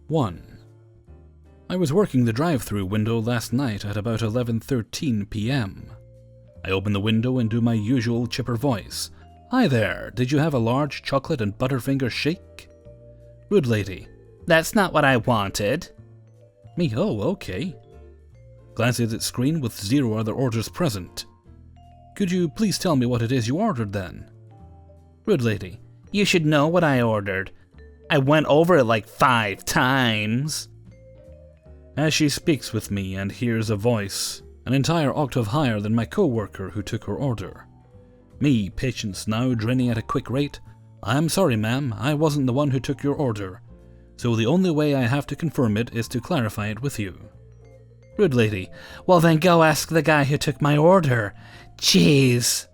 1. I was working the drive-thru window last night at about 11:13 p.m. I open the window and do my usual chipper voice. "Hi there, did you have a large chocolate and butterfinger shake?" Rude lady. "That's not what I wanted." Me, "Oh, okay." Glances at screen with 0 other orders present. "Could you please tell me what it is you ordered then?" Rude lady. "You should know what I ordered. I went over it like 5 times. As she speaks with me and hears a voice, an entire octave higher than my co-worker who took her order. Me, patience now draining at a quick rate. "I'm sorry, ma'am, I wasn't the one who took your order. So the only way I have to confirm it is to clarify it with you." Rude lady. "Well then go ask the guy who took my order. Jeez.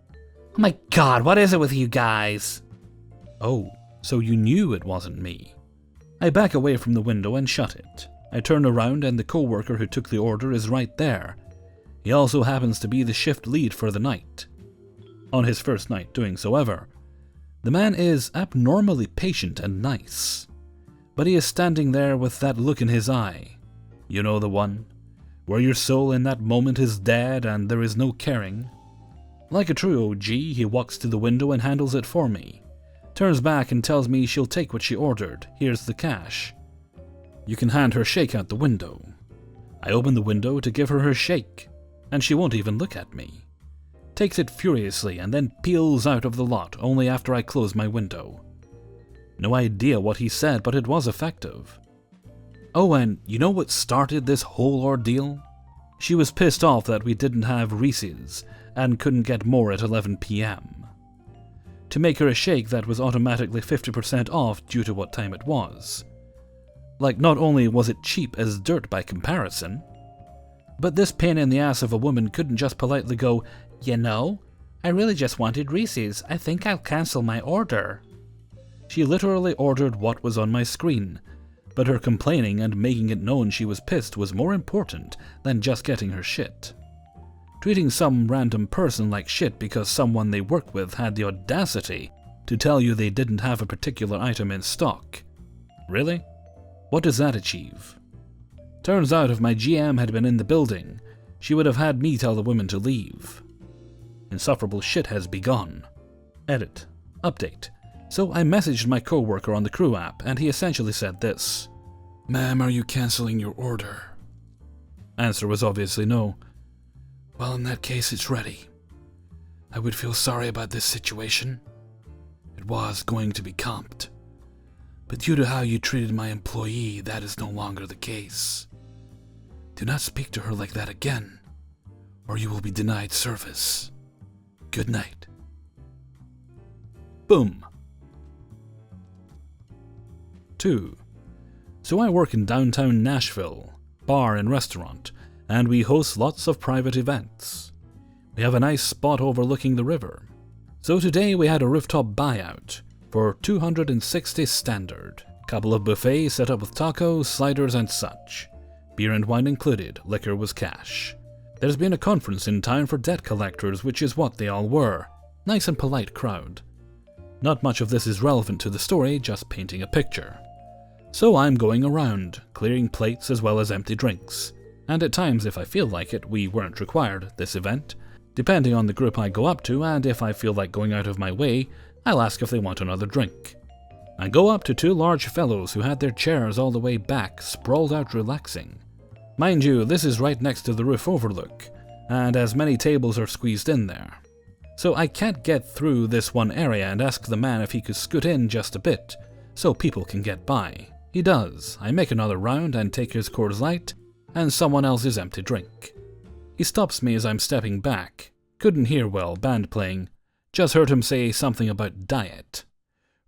Oh my god, what is it with you guys?" Oh, so you knew it wasn't me. I back away from the window and shut it. I turn around and the co-worker who took the order is right there. He also happens to be the shift lead for the night. On his first night doing so ever. The man is abnormally patient and nice. But he is standing there with that look in his eye. You know the one, where your soul in that moment is dead and there is no caring. Like a true OG, he walks to the window and handles it for me. Turns back and tells me she'll take what she ordered. Here's the cash. You can hand her shake out the window. I open the window to give her her shake, and she won't even look at me. Takes it furiously and then peels out of the lot only after I close my window. No idea what he said, but it was effective. Oh, and you know what started this whole ordeal? She was pissed off that we didn't have Reese's and couldn't get more at 11 p.m. To make her a shake that was automatically 50% off due to what time it was. Like, not only was it cheap as dirt by comparison, but this pain in the ass of a woman couldn't just politely go, "You know, I really just wanted Reese's. I think I'll cancel my order." She literally ordered what was on my screen, but her complaining and making it known she was pissed was more important than just getting her shit. Treating some random person like shit because someone they work with had the audacity to tell you they didn't have a particular item in stock. Really? What does that achieve? Turns out if my GM had been in the building, she would have had me tell the women to leave. Insufferable shit has begun. Edit. Update. So I messaged my co-worker on the crew app and he essentially said this. "Ma'am, are you cancelling your order?" Answer was obviously no. "Well, in that case, it's ready. I would feel sorry about this situation. It was going to be comped. But due to how you treated my employee, that is no longer the case. Do not speak to her like that again, or you will be denied service. Good night." Boom. 2. So I work in downtown Nashville, bar and restaurant, and we host lots of private events. We have a nice spot overlooking the river. So today we had a rooftop buyout for $260 standard. Couple of buffets set up with tacos, sliders and such. Beer and wine included, liquor was cash. There's been a conference in town for debt collectors, which is what they all were. Nice and polite crowd. Not much of this is relevant to the story, just painting a picture. So I'm going around, clearing plates as well as empty drinks. And at times, if I feel like it, we weren't required this event. Depending on the group I go up to, and if I feel like going out of my way, I'll ask if they want another drink. I go up to 2 large fellows who had their chairs all the way back, sprawled out relaxing. Mind you, this is right next to the roof overlook, and as many tables are squeezed in there. So I can't get through this one area and ask the man if he could scoot in just a bit, so people can get by. He does. I make another round and take his Coors Light, and someone else's empty drink. He stops me as I'm stepping back. Couldn't hear well, band playing. Just heard him say something about diet.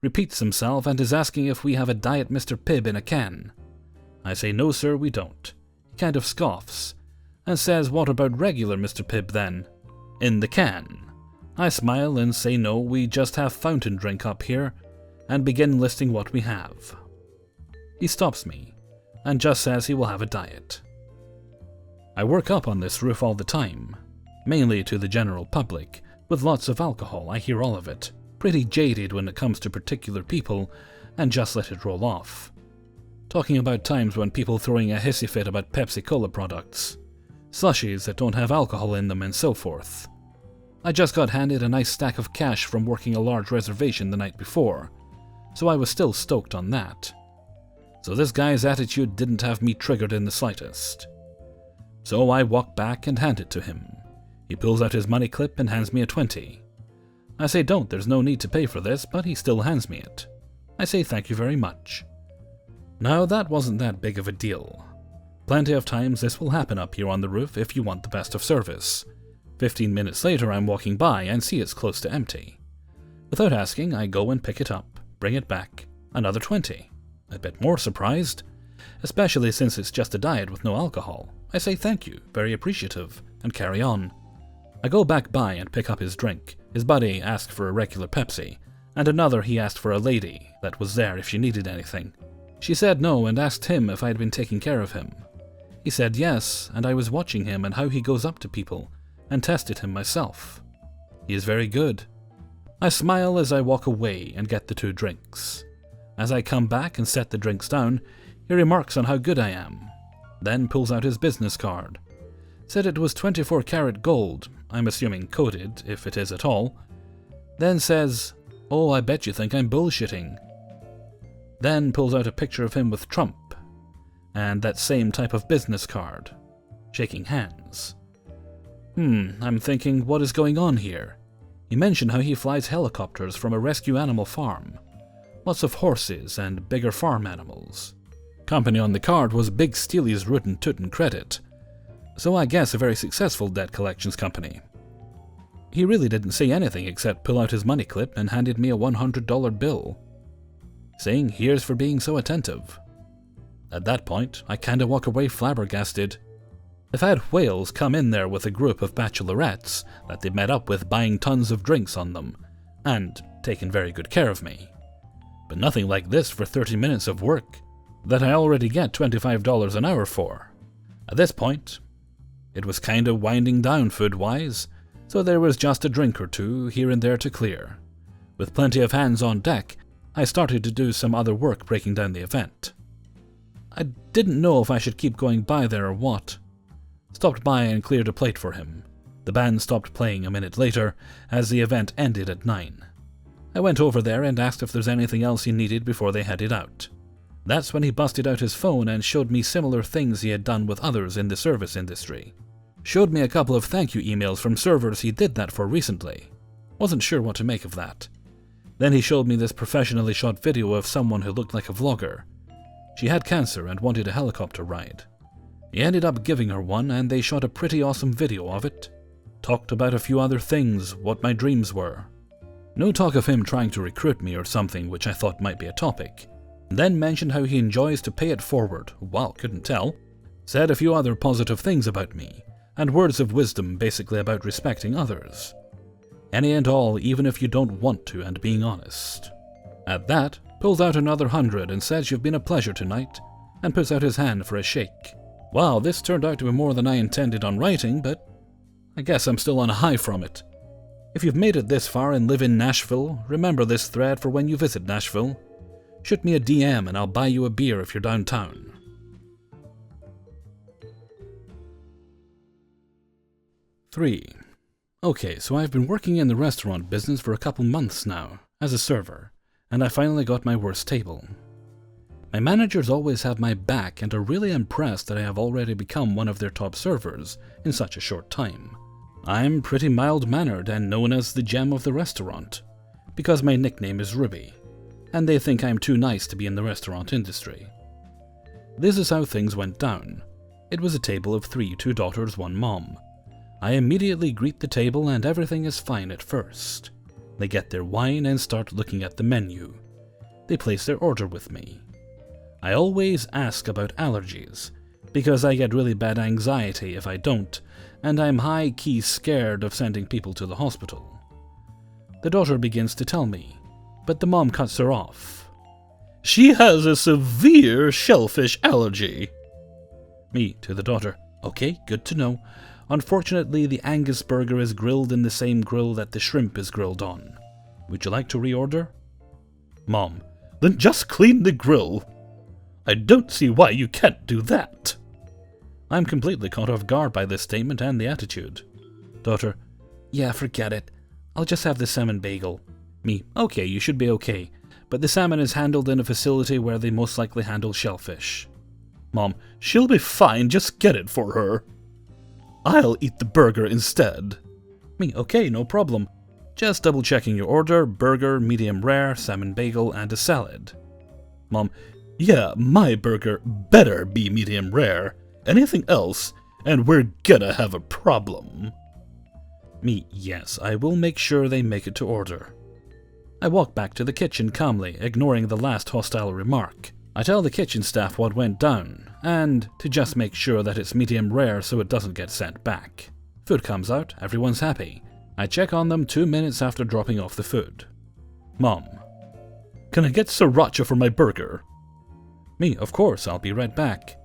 Repeats himself and is asking if we have a Diet Mr. Pibb in a can. I say no sir, we don't. He kind of scoffs, and says what about regular Mr. Pibb then? In the can. I smile and say no, we just have fountain drink up here, and begin listing what we have. He stops me, and just says he will have a diet. I work up on this roof all the time, mainly to the general public, with lots of alcohol, I hear all of it, pretty jaded when it comes to particular people, and just let it roll off. talking about times when people throwing a hissy fit about Pepsi-Cola products, slushies that don't have alcohol in them, and so forth. I just got handed a nice stack of cash from working a large reservation the night before, so I was still stoked on that. So this guy's attitude didn't have me triggered in the slightest. So I walk back and hand it to him. He pulls out his money clip and hands me a 20. I say there's no need to pay for this, but he still hands me it. I say thank you very much. Now that wasn't that big of a deal. Plenty of times this will happen up here on the roof if you want the best of service. 15 minutes later I'm walking by and see it's close to empty. Without asking, I go and pick it up, bring it back, another 20. A bit more surprised, especially since it's just a diet with no alcohol. I say thank you, very appreciative, and carry on. I go back by and pick up his drink. His buddy asked for a regular Pepsi, and another he asked for a lady that was there if she needed anything. She said no and asked him if I had been taking care of him. He said yes, and I was watching him and how he goes up to people, and tested him myself. He is very good. I smile as I walk away and get the 2 drinks. As I come back and set the drinks down, he remarks on how good I am, then pulls out his business card. Said it was 24 karat gold, I'm assuming coated, if it is at all. Then says, "Oh, I bet you think I'm bullshitting." Then pulls out a picture of him with Trump, and that same type of business card, shaking hands. I'm thinking, what is going on here? He mentioned how he flies helicopters from a rescue animal farm. Lots of horses and bigger farm animals. Company on the card was Big Steely's Rootin' Tootin' Credit, so I guess a very successful debt collections company. He really didn't say anything except pull out his money clip and handed me a $100 bill, saying here's for being so attentive. At that point, I kinda walk away flabbergasted. I've had whales come in there with a group of bachelorettes that they'd met up with buying tons of drinks on them, and taken very good care of me. But nothing like this for 30 minutes of work that I already get $25 an hour for. At this point, it was kinda winding down food-wise, so there was just a drink or two here and there to clear. With plenty of hands on deck, I started to do some other work breaking down the event. I didn't know if I should keep going by there or what. Stopped by and cleared a plate for him. The band stopped playing a minute later, as the event ended at 9. I went over there and asked if there's anything else he needed before they headed out. That's when he busted out his phone and showed me similar things he had done with others in the service industry. Showed me a couple of thank you emails from servers he did that for recently. Wasn't sure what to make of that. Then he showed me this professionally shot video of someone who looked like a vlogger. She had cancer and wanted a helicopter ride. He ended up giving her one and they shot a pretty awesome video of it. Talked about a few other things, what my dreams were. No talk of him trying to recruit me or something, which I thought might be a topic. Then mentioned how he enjoys to pay it forward. Well, couldn't tell. Said a few other positive things about me, and words of wisdom basically about respecting others. Any and all, even if you don't want to, and being honest. At that, pulls out another 100 and says you've been a pleasure tonight, and puts out his hand for a shake. Wow, this turned out to be more than I intended on writing, but I guess I'm still on a high from it. If you've made it this far and live in Nashville, remember this thread for when you visit Nashville. Shoot me a DM and I'll buy you a beer if you're downtown. 3. Okay, so I've been working in the restaurant business for a couple months now, as a server, and I finally got my worst table. My managers always have my back and are really impressed that I have already become one of their top servers in such a short time. I'm pretty mild-mannered and known as the gem of the restaurant, because my nickname is Ruby, and they think I'm too nice to be in the restaurant industry. This is how things went down. It was a table of 3, 2 daughters, 1 mom. I immediately greet the table and everything is fine at first. They get their wine and start looking at the menu. They place their order with me. I always ask about allergies, because I get really bad anxiety if I don't, and I'm high-key scared of sending people to the hospital. The daughter begins to tell me, but the mom cuts her off. She has a severe shellfish allergy. Me to the daughter. Okay, good to know. Unfortunately, the Angus burger is grilled in the same grill that the shrimp is grilled on. Would you like to reorder? Mom. Then just clean the grill. I don't see why you can't do that. I'm completely caught off guard by this statement and the attitude. Daughter, yeah, forget it. I'll just have the salmon bagel. Me, okay, you should be okay, but the salmon is handled in a facility where they most likely handle shellfish. Mom, she'll be fine, just get it for her. I'll eat the burger instead. Me, okay, no problem. Just double checking your order, burger, medium rare, salmon bagel, and a salad. Mom, yeah, my burger better be medium rare. Anything else, and we're gonna have a problem. Me, yes, I will make sure they make it to order. I walk back to the kitchen calmly, ignoring the last hostile remark. I tell the kitchen staff what went down, and to just make sure that it's medium rare so it doesn't get sent back. Food comes out, everyone's happy. I check on them 2 minutes after dropping off the food. Mom, can I get sriracha for my burger? Me, of course, I'll be right back.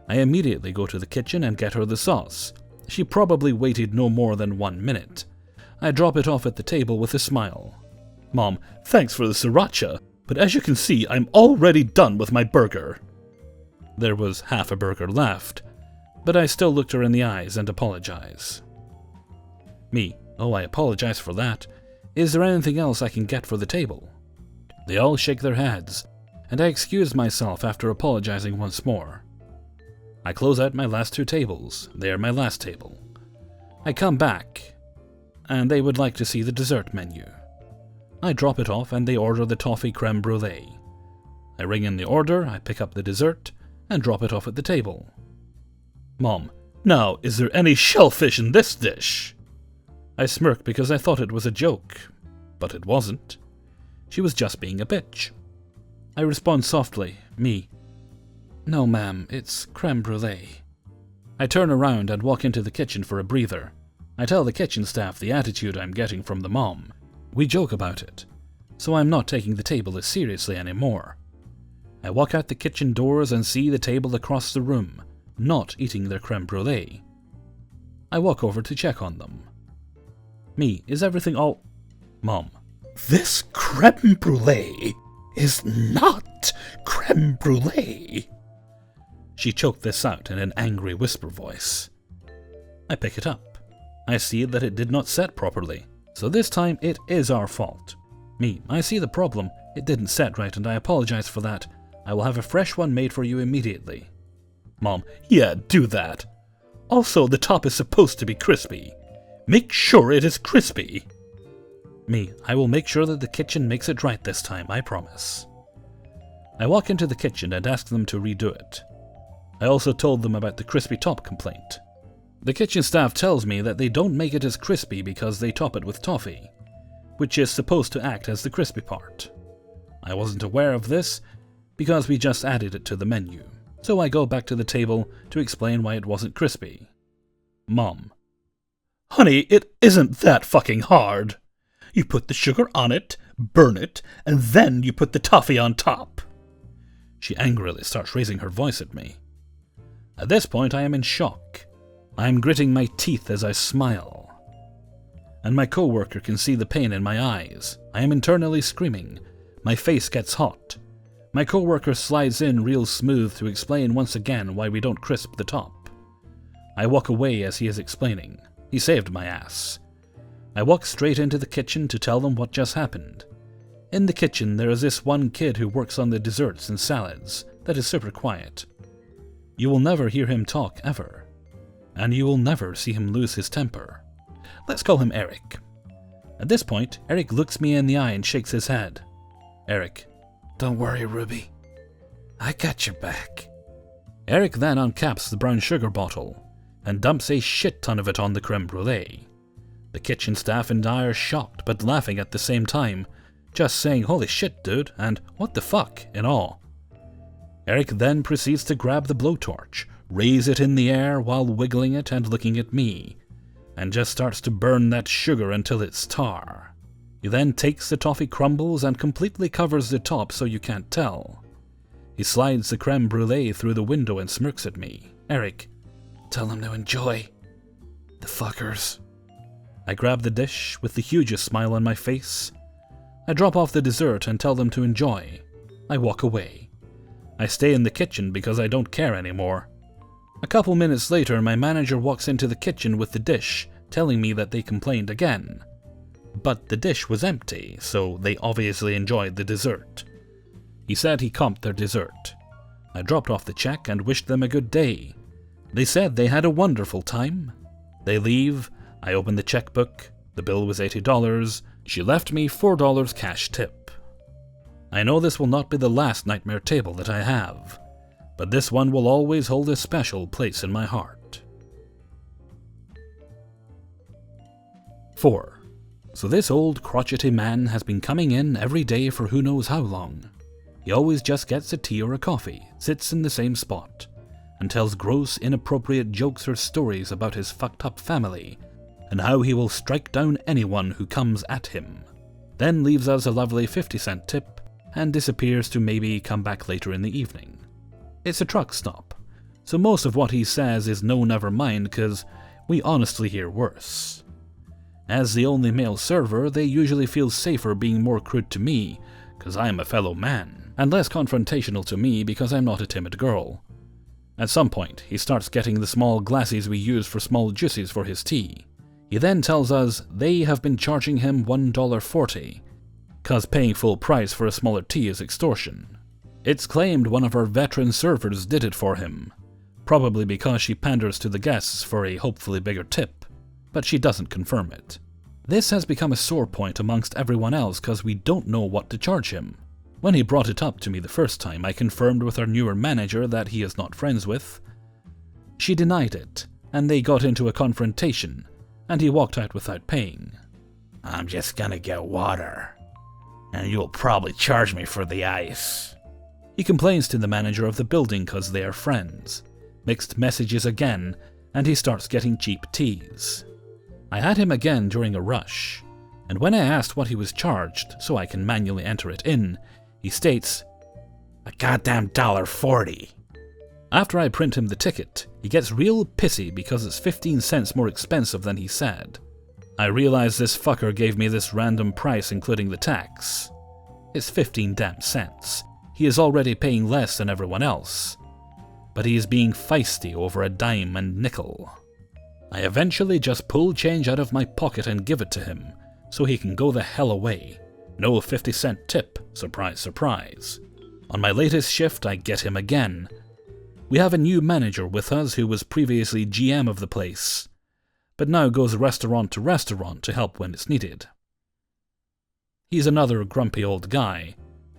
I immediately go to the kitchen and get her the sauce. She probably waited no more than 1 minute. I drop it off at the table with a smile. Mom, thanks for the sriracha, but as you can see, I'm already done with my burger. There was half a burger left, but I still looked her in the eyes and apologize. Me, oh, I apologize for that. Is there anything else I can get for the table? They all shake their heads, and I excuse myself after apologizing once more. I close out my last 2 tables. They are my last table. I come back, and they would like to see the dessert menu. I drop it off and they order the toffee creme brulee. I ring in the order, I pick up the dessert, and drop it off at the table. Mom, now, is there any shellfish in this dish? I smirk because I thought it was a joke, but it wasn't. She was just being a bitch. I respond softly, me. No, ma'am, it's creme brulee. I turn around and walk into the kitchen for a breather. I tell the kitchen staff the attitude I'm getting from the mom. We joke about it, so I'm not taking the table as seriously anymore. I walk out the kitchen doors and see the table across the room, not eating their creme brulee. I walk over to check on them. Me, is everything all... Mom, this creme brulee is not creme brulee. She choked this out in an angry whisper voice. I pick it up. I see that it did not set properly, so this time it is our fault. Me, I see the problem. It didn't set right and I apologize for that. I will have a fresh one made for you immediately. Mom, yeah, do that. Also, the top is supposed to be crispy. Make sure it is crispy. Me, I will make sure that the kitchen makes it right this time, I promise. I walk into the kitchen and ask them to redo it. I also told them about the crispy top complaint. The kitchen staff tells me that they don't make it as crispy because they top it with toffee, which is supposed to act as the crispy part. I wasn't aware of this because we just added it to the menu, so I go back to the table to explain why it wasn't crispy. Mom, honey, it isn't that fucking hard. You put the sugar on it, burn it, and then you put the toffee on top. She angrily starts raising her voice at me. At this point, I am in shock. I am gritting my teeth as I smile. And my coworker can see the pain in my eyes. I am internally screaming. My face gets hot. My coworker slides in real smooth to explain once again why we don't crisp the top. I walk away as he is explaining. He saved my ass. I walk straight into the kitchen to tell them what just happened. In the kitchen, there is this one kid who works on the desserts and salads that is super quiet. You will never hear him talk, ever. And you will never see him lose his temper. Let's call him Eric. At this point, Eric looks me in the eye and shakes his head. Eric, don't worry, Ruby. I got your back. Eric then uncaps the brown sugar bottle and dumps a shit ton of it on the creme brulee. The kitchen staff and I are shocked but laughing at the same time, just saying holy shit dude and what the fuck in awe. Eric then proceeds to grab the blowtorch, raise it in the air while wiggling it and looking at me, and just starts to burn that sugar until it's tar. He then takes the toffee crumbles and completely covers the top so you can't tell. He slides the creme brulee through the window and smirks at me. Eric, tell them to enjoy. The fuckers. I grab the dish with the hugest smile on my face. I drop off the dessert and tell them to enjoy. I walk away. I stay in the kitchen because I don't care anymore. A couple minutes later, my manager walks into the kitchen with the dish, telling me that they complained again. But the dish was empty, so they obviously enjoyed the dessert. He said he comped their dessert. I dropped off the check and wished them a good day. They said they had a wonderful time. They leave, I open the checkbook, the bill was $80, she left me $4 cash tip. I know this will not be the last nightmare table that I have, but this one will always hold a special place in my heart. 4. So this old crotchety man has been coming in every day for who knows how long. He always just gets a tea or a coffee, sits in the same spot, and tells gross, inappropriate jokes or stories about his fucked up family, and how he will strike down anyone who comes at him. Then leaves us a lovely 50-cent tip, and disappears to maybe come back later in the evening. It's a truck stop, so most of what he says is no never mind, cause we honestly hear worse. As the only male server, they usually feel safer being more crude to me, cause I am a fellow man, and less confrontational to me because I'm not a timid girl. At some point, he starts getting the small glasses we use for small juices for his tea. He then tells us they have been charging him $1.40, cause paying full price for a smaller tea is extortion. It's claimed one of our veteran servers did it for him, probably because she panders to the guests for a hopefully bigger tip, but she doesn't confirm it. This has become a sore point amongst everyone else cause we don't know what to charge him. When he brought it up to me the first time, I confirmed with our newer manager that he is not friends with. She denied it, and they got into a confrontation, and he walked out without paying. I'm just gonna get water, and you'll probably charge me for the ice. He complains to the manager of the building cause they are friends. Mixed messages again, and he starts getting cheap teas. I had him again during a rush, and when I asked what he was charged so I can manually enter it in, he states, "A goddamn $1.40. After I print him the ticket, he gets real pissy because it's 15 cents more expensive than he said. I realize this fucker gave me this random price including the tax. It's 15 damn cents. He is already paying less than everyone else. But he is being feisty over a dime and nickel. I eventually just pull change out of my pocket and give it to him, so he can go the hell away. No 50-cent tip, surprise surprise. On my latest shift I get him again. We have a new manager with us who was previously GM of the place, but now goes restaurant to help when it's needed. He's another grumpy old guy,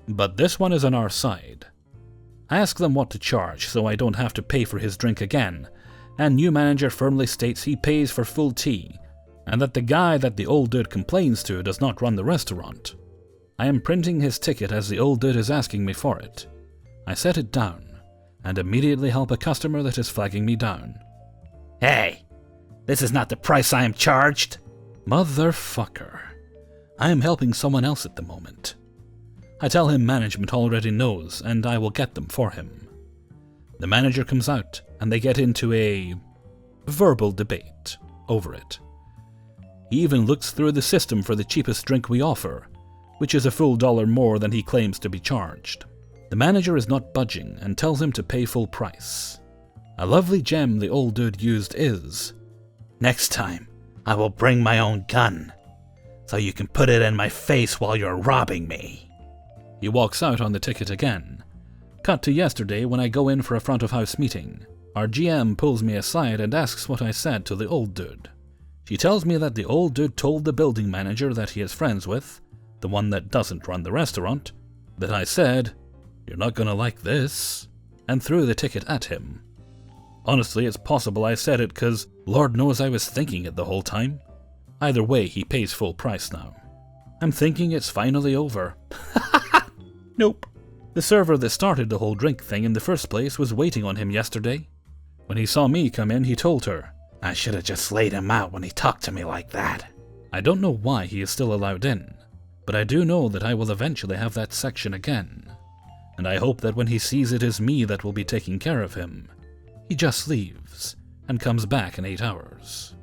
but this one is on our side. I ask them what to charge so I don't have to pay for his drink again, and new manager firmly states he pays for full tea, and that the guy that the old dude complains to does not run the restaurant. I am printing his ticket as the old dude is asking me for it. I set it down, and immediately help a customer that is flagging me down. Hey, this is not the price I am charged. Motherfucker. I am helping someone else at the moment. I tell him management already knows, and I will get them for him. The manager comes out, and they get into a verbal debate over it. He even looks through the system for the cheapest drink we offer, which is a full $1 more than he claims to be charged. The manager is not budging and tells him to pay full price. A lovely gem the old dude used is, "Next time, I will bring my own gun, so you can put it in my face while you're robbing me." He walks out on the ticket again. Cut to yesterday when I go in for a front of house meeting. Our GM pulls me aside and asks what I said to the old dude. She tells me that the old dude told the building manager that he is friends with, the one that doesn't run the restaurant, that I said, "You're not gonna like this," and threw the ticket at him. Honestly, it's possible I said it cause Lord knows I was thinking it the whole time. Either way, he pays full price now. I'm thinking it's finally over. Nope. The server that started the whole drink thing in the first place was waiting on him yesterday. When he saw me come in, he told her, "I should have just laid him out when he talked to me like that." I don't know why he is still allowed in, but I do know that I will eventually have that section again. And I hope that when he sees it is me that will be taking care of him, he just leaves and comes back in 8 hours.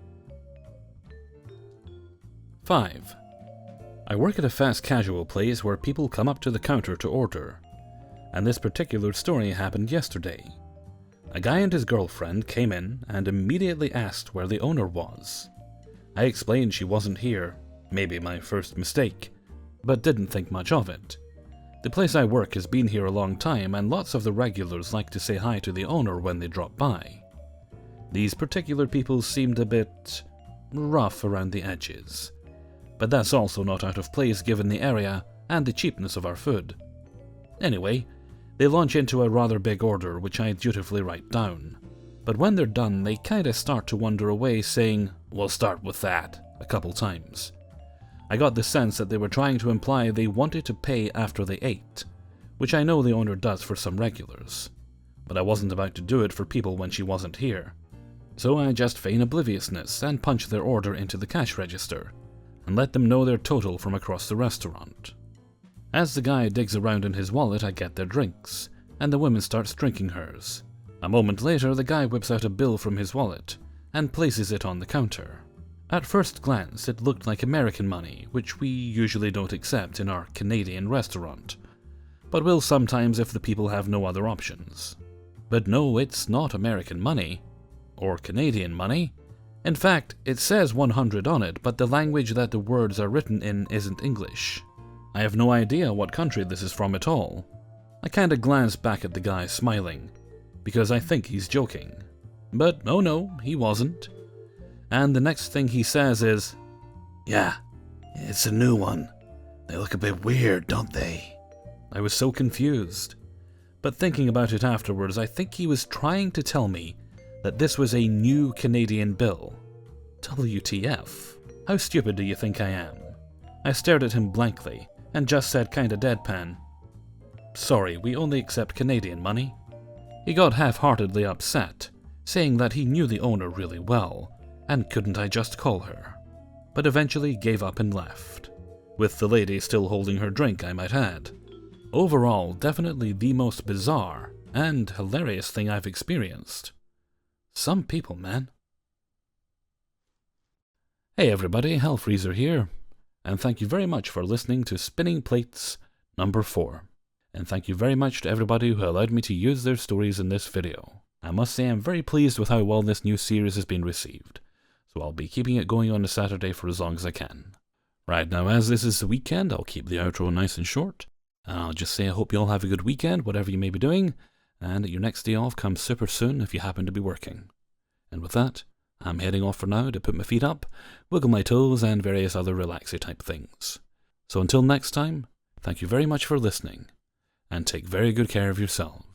5. I work at a fast casual place where people come up to the counter to order. And this particular story happened yesterday. A guy and his girlfriend came in and immediately asked where the owner was. I explained she wasn't here, maybe my first mistake, but didn't think much of it. The place I work has been here a long time, and lots of the regulars like to say hi to the owner when they drop by. These particular people seemed a bit rough around the edges, but that's also not out of place given the area and the cheapness of our food. Anyway, they launch into a rather big order which I dutifully write down, but when they're done they kinda start to wander away saying, "We'll start with that," a couple times. I got the sense that they were trying to imply they wanted to pay after they ate, which I know the owner does for some regulars, but I wasn't about to do it for people when she wasn't here. So I just feign obliviousness and punch their order into the cash register, and let them know their total from across the restaurant. As the guy digs around in his wallet, I get their drinks, and the woman starts drinking hers. A moment later, the guy whips out a bill from his wallet, and places it on the counter. At first glance, it looked like American money, which we usually don't accept in our Canadian restaurant, but will sometimes if the people have no other options. But no, it's not American money, or Canadian money. In fact, it says 100 on it, but the language that the words are written in isn't English. I have no idea what country this is from at all. I kinda glance back at the guy smiling, because I think he's joking. But oh no, he wasn't. And the next thing he says is, "Yeah, it's a new one. They look a bit weird, don't they?" I was so confused. But thinking about it afterwards, I think he was trying to tell me that this was a new Canadian bill. WTF? How stupid do you think I am? I stared at him blankly, and just said kinda deadpan, "Sorry, we only accept Canadian money." He got half-heartedly upset, saying that he knew the owner really well, and couldn't I just call her? But eventually gave up and left, with the lady still holding her drink, I might add. Overall, definitely the most bizarre and hilarious thing I've experienced. Some people, man. Hey everybody, Hellfreezer here, and thank you very much for listening to Spinning Plates number 4. And thank you very much to everybody who allowed me to use their stories in this video. I must say I'm very pleased with how well this new series has been received, so I'll be keeping it going on a Saturday for as long as I can. Right now, as this is the weekend, I'll keep the outro nice and short, and I'll just say I hope you all have a good weekend, whatever you may be doing, and that your next day off comes super soon if you happen to be working. And with that, I'm heading off for now to put my feet up, wiggle my toes, and various other relaxy type things. So until next time, thank you very much for listening, and take very good care of yourselves.